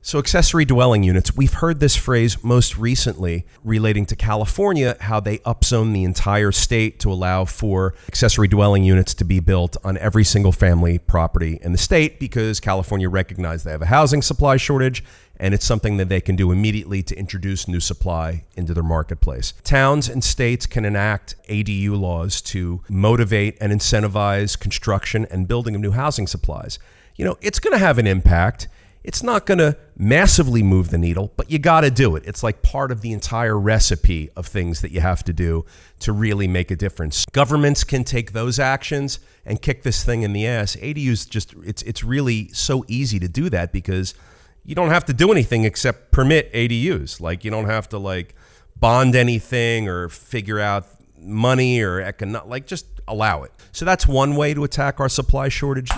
So accessory dwelling units, we've heard this phrase most recently relating to California, how they upzone the entire state to allow for accessory dwelling units to be built on every single family property in the state because California recognized they have a housing supply shortage, and it's something that they can do immediately to introduce new supply into their marketplace. Towns and states can enact ADU laws to motivate and incentivize construction and building of new housing supplies. It's going to have an impact. It's not going to massively move the needle, but you got to do it. It's like part of the entire recipe of things that you have to do to really make a difference. Governments can take those actions and kick this thing in the ass. ADUs it's really so easy to do that because you don't have to do anything except permit ADUs. Like you don't have to bond anything or figure out money or just allow it. So that's one way to attack our supply shortage.